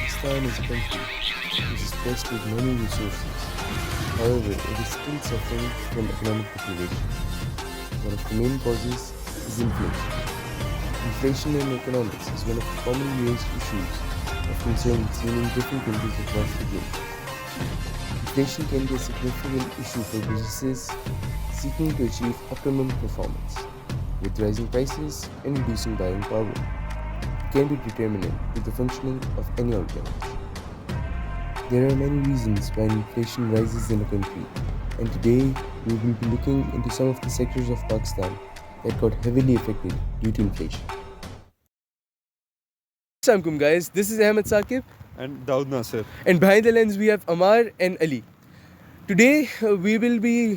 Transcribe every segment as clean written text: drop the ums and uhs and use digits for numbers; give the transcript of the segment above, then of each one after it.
Pakistan is a country which is blessed with many resources. However, it is still suffering from economic deprivation. One of the main causes is inflation. Inflation in economics is one of the commonly raised issues of concern seen in different countries across the globe. Inflation can be a significant issue for businesses seeking to achieve optimum performance. With rising prices and reducing buying power, it can be determinant to the functioning of any organization. There are many reasons why inflation rises in a country, and today we will be looking into some of the sectors of Pakistan that got heavily affected due to inflation. Assalamualaikum guys, this is Ahmed Saqib and Daud Nasir. and behind the lens we have Amar and Ali. Today we will be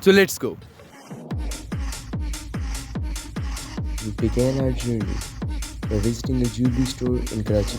So let's go. We began our journey by visiting a jewelry store in Karachi.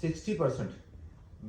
60%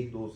1-2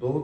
2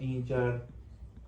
3-4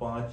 5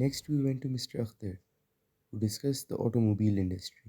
Next we went to Mr. Akhtar to discuss the automobile industry.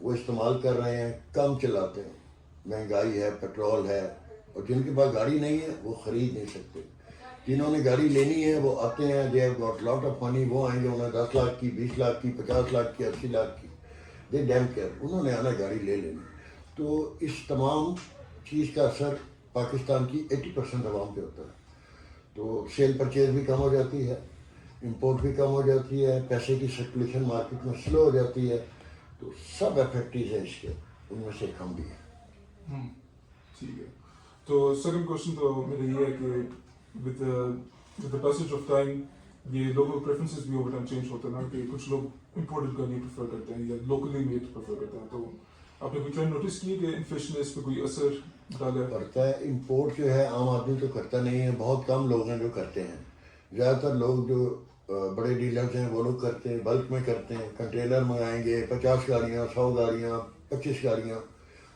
وہ استعمال کر رہے ہیں کم چلاتے ہیں. مہنگائی ہے, petrol ہے, اور جن کے پاس گاڑی نہیں ہے وہ خرید نہیں سکتے. جنہوں نے گاڑی لینی ہے وہ آتے ہیں, they have got lot of money, وہ آئیں گے, انہیں 10 لاکھ کی, 20 لاکھ کی, 50 لاکھ کی, 80 لاکھ کی, دے ڈیم کیئر, انہوں نے آنا گاڑی لے لینی. تو اس تمام چیز کا اثر پاکستان کی 80% عوام پہ ہوتا ہے. تو سیل پرچیز بھی کم ہو جاتی ہے, امپورٹ بھی کم ہو جاتی ہے, پیسے کی سرکولیشن مارکیٹ میں سلو ہو جاتی ہے. تو سب افیکٹیز ہیں اس کے, ان میں سے ایک ہم بھی ہیں. ٹھیک ہے. تو سیکنڈ کوشچن تو میرا یہ ہے کہ with the passage of time یہ لوگوں پریفرنسز بھی اوور ٹائم چینج ہوتے ہیں نا, کہ کچھ لوگ امپورٹڈ گاڑیاں پریفر کرتے ہیں یا لوکلی میڈ پریفر کرتے ہیں. تو آپ نے کوئی ٹرینڈ نوٹس کی کہ انفلیشن نے اس پہ کوئی اثر ڈالا ہے؟ کرتا ہے. امپورٹ جو ہے عام آدمی تو کرتا نہیں ہے, بہت کم لوگ ہیں جو کرتے ہیں. زیادہ تر لوگ جو بڑے ڈیلرز ہیں وہ لوگ کرتے ہیں, بلک میں کرتے ہیں, کنٹینر منگائیں گے, 50 گاڑیاں, 100 گاڑیاں, 25 گاڑیاں.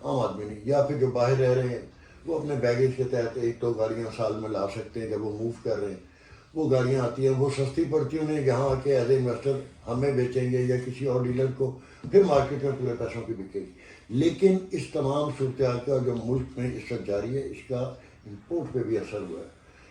عام آدمی نہیں. یا پھر جو باہر رہ رہے ہیں وہ اپنے بیگیج کے تحت 1-2 گاڑیاں سال میں لا سکتے ہیں. جب وہ موو کر رہے ہیں وہ گاڑیاں آتی ہیں, وہ سستی پڑتی ہیں انہیں, یہاں آ کے ایز اے انویسٹر ہمیں بیچیں گے یا کسی اور ڈیلر کو, پھر مارکیٹ میں پورے پیسوں کی بکے گی. لیکن اس تمام صورتحال کا جو ملک میں اس وقت جاری ہے, اس کا امپورٹ پہ بھی اثر ہوا ہے.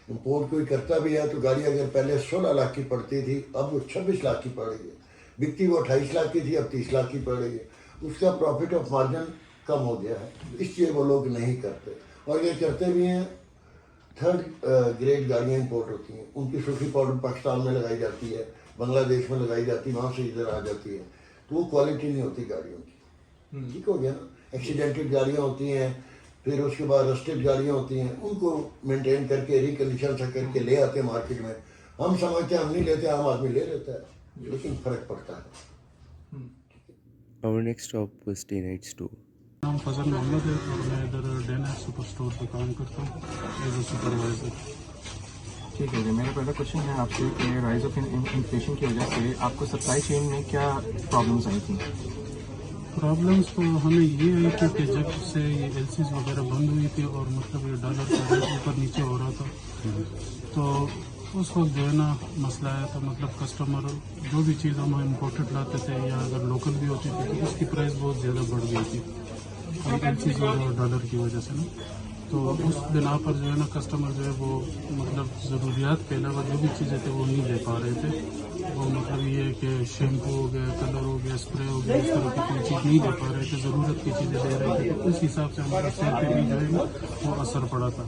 امپورٹ کوئی کرتا بھی ہے تو گاڑی اگر پہلے 16 لاکھ کی پڑتی تھی اب وہ 26 لاکھ کی پڑ رہی ہے. بکتی وہ 28 لاکھ کی تھی اب 30 لاکھ کی پڑ رہی ہے. اس کا پروفٹ آف مارجن کم ہو گیا ہے, اس لیے وہ لوگ نہیں کرتے. اور یہ کرتے بھی ہیں, 3rd گریڈ گاڑیاں امپورٹ ہوتی ہیں, ان کی سرخی پاؤڈر پاکستان میں لگائی جاتی ہے, بنگلہ دیش میں لگائی جاتی ہے, وہاں سے ادھر آ جاتی ہے, تو وہ کوالٹی نہیں ہوتی گاڑیوں کی. ٹھیک ہو گیا نا. ایکسیڈنٹڈ گاڑیاں ہوتی ہیں, پھر اس کے بعد رسٹڈ گاڑیاں ہوتی ہیں, ان کو مینٹین کر کے ریکنڈیشن سے کر کے لے آتے ہیں مارکیٹ میں. ہم سمجھتے ہیں ہم نہیں لیتے, عام آدمی لے لیتا ہے, لیکن فرق پڑتا ہے. Our next stop was Day Nights 2. نام فضل محمد ہے اور میں ادھر ڈے نائٹ سپر اسٹور پہ کام کرتا ہوں ایز اے سپروائزر. ٹھیک ہے. میرا پہلا کوشچن ہے آپ سے کہ رائز آف انفلیشن کی وجہ سے آپ کو سپلائی چین میں کیا پرابلمس آئی تھیں؟ پرابلمس تو ہمیں یہ آئی تھی کہ جب سے یہ ایل سیز وغیرہ بند ہوئی تھی اور مطلب یہ ڈالر کا ریٹ اوپر نیچے ہو رہا تھا, تو اس وقت جو ہے نا مسئلہ آیا تھا. مطلب کسٹمر جو بھی چیز ہم امپورٹڈ لاتے تھے یا اگر لوکل بھی ہوتی تھی تو اس کی پرائس بہت زیادہ بڑھ گئی تھی ایل سیز اور ڈالر کی وجہ سے نا. تو اس بنا پر جو ہے نا کسٹمر جو ہے وہ مطلب ضروریات کے علاوہ جو بھی چیزیں تھے وہ نہیں لے پا رہے تھے. وہ مطلب یہ ہے کہ شیمپو ہو گیا, کلر ہو گیا, اسپرے ہو گیا, اس طرح کی کوئی چیز نہیں لے پا رہے تھے, ضرورت کی چیزیں لے رہے تھے. تو اس حساب سے ہمارا سیل پہ بھی جو ہے نا وہ اثر پڑا تھا.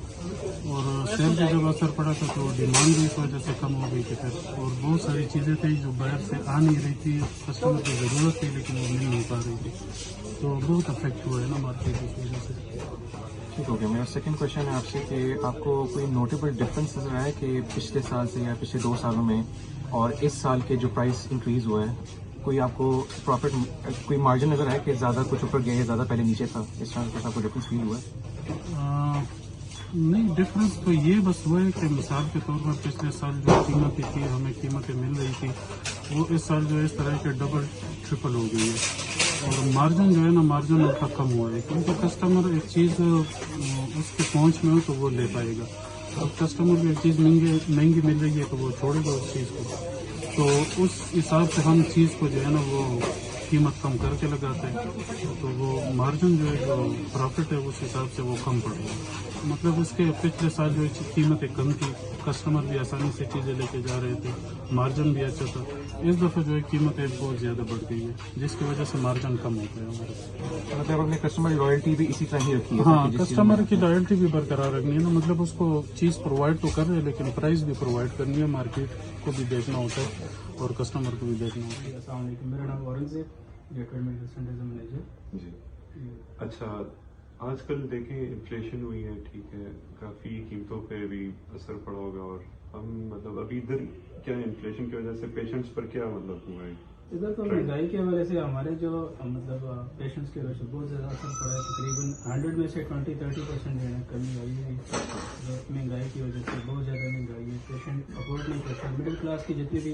اور سیل پہ جب اثر پڑا تھا تو ڈیمانڈ بھی اس وجہ سے کم ہو گئی تھی پھر. اور بہت ساری چیزیں تھیں جو باہر سے آ نہیں رہی تھی, کسٹمر کی ضرورت تھی لیکن وہ مل نہیں پا رہی تھی. تو بہت افیکٹ ہوا ہے نا مارکیٹ اس وجہ سے. ٹھیک ہو گیا. میرا سیکنڈ کوشچن ہے آپ سے کہ آپ کو کوئی نوٹیبل ڈفرینس نظر آیا کہ پچھلے سال سے یا پچھلے 2 سالوں میں اور اس سال کے جو پرائس انکریز ہوا ہے, کوئی آپ کو پروفٹ کوئی مارجن نظر آیا کہ زیادہ کچھ اوپر گیا ہے, زیادہ پہلے نیچے تھا, اس طرح کچھ آپ کو ڈفرینس فیل ہوا ہے؟ نہیں, ڈفرینس تو یہ بس ہوا ہے کہ مثال کے طور پر پچھلے سال جو قیمتیں تھی, ہمیں قیمتیں مل رہی تھی, وہ اس سال جو ہے اس طرح کے ڈبل ٹرپل ہو گئی ہے. اور مارجن جو ہے نا مارجن ان کا کم ہوا ہے, کیونکہ کسٹمر ایک چیز اس کے پہنچ میں ہو تو وہ لے پائے گا. اب کسٹمر کو ایک چیز مہنگی مل رہی ہے تو وہ چھوڑے گا اس چیز کو. تو اس حساب سے ہم چیز کو جو ہے نا وہ قیمت کم کر کے لگاتے ہیں, تو وہ مارجن جو ہے جو پروفٹ ہے اس حساب سے وہ کم پڑ گا. مطلب اس کے پچھلے سال جو قیمتیں کم تھی, کسٹمر بھی آسانی سے چیزیں لے کے جا رہے تھے, مارجن بھی اچھا تھا. اس دفعہ جو ہے قیمتیں بہت زیادہ بڑھ گئی ہیں جس کی وجہ سے مارجن کم ہوتا ہے ہمارے. مطلب اپنے کسٹمر لائلٹی بھی اسی طرح ہی رکھی ہے؟ ہاں, کسٹمر کی لائلٹی بھی برقرار رکھنی ہے نا. مطلب اس کو چیز پرووائڈ تو کر رہے ہیں لیکن پرائز بھی پرووائڈ کرنی ہے, مارکیٹ کو بھی دیکھنا ہوتا ہے اور کسٹمر کو بھی دیکھنا ہوتا ہے. السلام علیکم, میرا نام اورنگزیب, یہ میڈیکل سینٹر مینیجر. جی اچھا, آج کل دیکھیں انفلیشن ہوئی ہے, ٹھیک ہے, کافی قیمتوں پہ بھی اثر پڑا ہوگا, اور ہم مطلب ابھی ادھر کیا انفلیشن کی وجہ سے پیشنٹس پر کیا مطلب ہوا ہے؟ ادھر تو مہنگائی کی وجہ سے ہمارے جو مطلب پیشنٹس کی وجہ سے بہت زیادہ اثر پڑا ہے. تقریباً 100 میں سے 20-30% جو ہے کمی آئی ہے مہنگائی کی وجہ سے. بہت زیادہ مہنگائی ہے, پیشنٹ افورڈ نہیں کر سکتے. مڈل کلاس کے جتنے بھی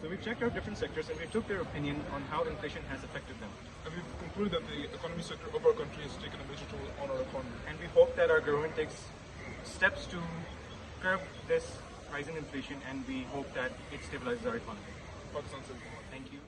So we've checked out different sectors and we took their opinion on how inflation has affected them. And we've concluded that the economy sector of our country has taken a major toll on our economy. And we hope that our government takes steps to curb this rise in inflation and we hope that it stabilizes our economy. Pakistan Civil War. Thank you.